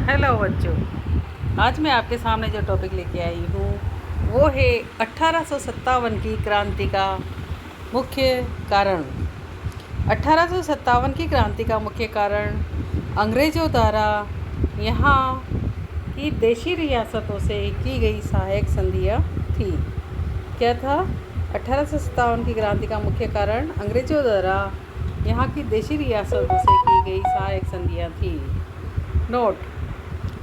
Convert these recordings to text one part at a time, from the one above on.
Hello बच्चों, आज मैं आपके सामने जो टॉपिक लेके आई हूँ वो है 1857 की क्रांति का मुख्य कारण। 1857 की क्रांति का मुख्य कारण अंग्रेज़ों द्वारा यहाँ की देशी रियासतों से की गई सहायक संधियाँ थी। क्या था? 1857 की क्रांति का मुख्य कारण अंग्रेज़ों द्वारा यहाँ की देशी रियासतों से की गई सहायक संधियाँ थी। नोट: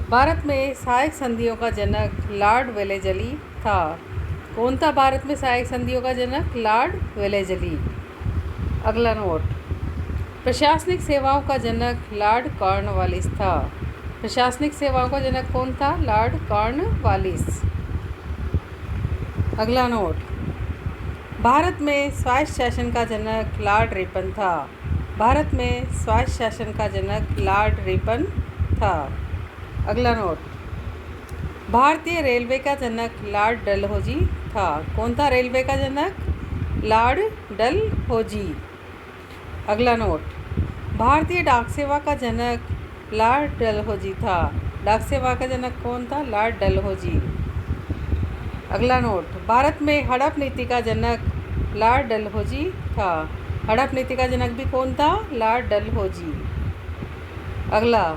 भारत में सहायक संधियों का जनक लॉर्ड वेलेस्ली था। कौन था भारत में सहायक संधियों का जनक? Lord Wellesley. अगला नोट: प्रशासनिक सेवाओं का जनक लॉर्ड कॉर्नवालिस था। प्रशासनिक सेवाओं का जनक कौन था? Lord Cornwallis. अगला नोट: भारत में स्वायत्त शासन का जनक लॉर्ड रिपन था। भारत में स्वायत्त शासन का जनक लॉर्ड रिपन था। अगला नोट: भारतीय रेलवे का जनक लॉर्ड डलहौजी था। कौन था रेलवे का जनक? लॉर्ड डलहौजी। अगला नोट: भारतीय डाक सेवा का जनक लॉर्ड डलहौजी था। डाक सेवा का जनक कौन था? लॉर्ड डलहौजी। अगला नोट: भारत में हड़प नीति का जनक लॉर्ड डलहौजी था। हड़प नीति का जनक भी कौन था? लॉर्ड डलहौजी। अगला: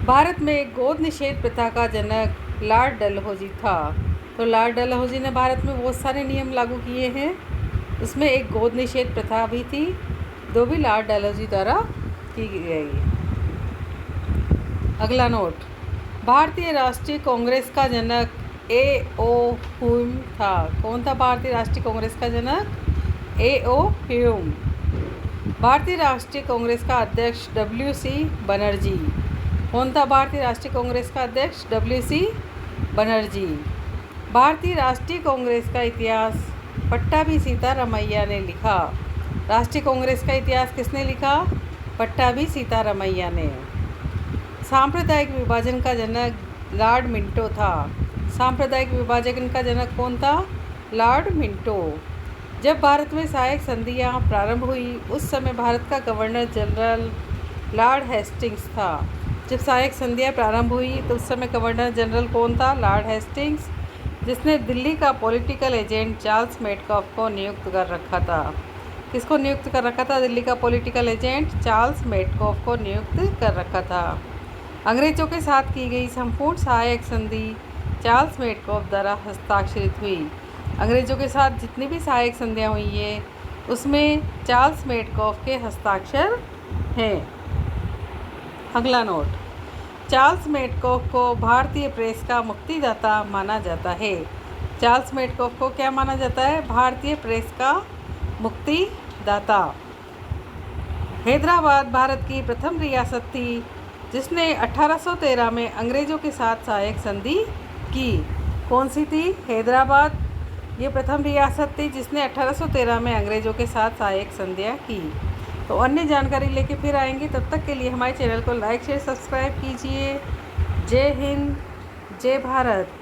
भारत में गोद निषेध प्रथा का जनक लॉर्ड डलहौजी था। तो लॉर्ड डलहौजी ने भारत में बहुत सारे नियम लागू किए हैं, उसमें एक गोद निषेध प्रथा भी थी, जो भी लॉर्ड डलहौजी द्वारा की गई। अगला नोट: भारतीय राष्ट्रीय कांग्रेस का जनक ए.ओ. ह्यूम था। कौन था भारतीय राष्ट्रीय कांग्रेस का जनक? ए.ओ. ह्यूम। भारतीय राष्ट्रीय कांग्रेस का अध्यक्ष डब्ल्यू.सी. बनर्जी। कौन था भारतीय राष्ट्रीय कांग्रेस का अध्यक्ष? डब्ल्यू.सी. बनर्जी। भारतीय राष्ट्रीय कांग्रेस का इतिहास पट्टाभी सीतारामैया ने लिखा। राष्ट्रीय कांग्रेस का इतिहास किसने लिखा? पट्टाभी सीतारामैया ने। सांप्रदायिक विभाजन का जनक लॉर्ड मिंटो था। सांप्रदायिक विभाजन का जनक कौन था? Lord Minto. जब भारत में सहायक संधियाँ प्रारंभ हुई उस समय भारत का गवर्नर जनरल लॉर्ड हेस्टिंग्स था। जब सहायक संधियाँ प्रारंभ हुई तो उस समय गवर्नर जनरल कौन था? लॉर्ड हेस्टिंग्स, जिसने दिल्ली का पॉलिटिकल एजेंट चार्ल्स मेटकॉफ को नियुक्त कर रखा था। किसको नियुक्त कर रखा था? दिल्ली का पॉलिटिकल एजेंट चार्ल्स मेटकॉफ को नियुक्त कर रखा था। अंग्रेज़ों के साथ की गई संपूर्ण सहायक संधि चार्ल्स मेटकॉफ द्वारा हस्ताक्षरित हुई। अंग्रेज़ों के साथ जितनी भी सहायक संधियाँ हुई है उसमें चार्ल्स मेटकॉफ के हस्ताक्षर हैं। अगला नोट: चार्ल्स मेटकॉफ को भारतीय प्रेस का मुक्तिदाता माना जाता है। चार्ल्स मेटकॉफ को क्या माना जाता है? भारतीय प्रेस का मुक्तिदाता। हैदराबाद भारत की प्रथम रियासत थी जिसने 1813 में अंग्रेज़ों के साथ सहायक संधि की। कौन सी थी? हैदराबाद ये प्रथम रियासत थी जिसने 1813 में अंग्रेज़ों के साथ सहायक संधियाँ की। तो अन्य जानकारी लेके फिर आएंगे, तब तक के लिए हमारे चैनल को लाइक शेयर सब्सक्राइब कीजिए। जय हिंद, जय भारत।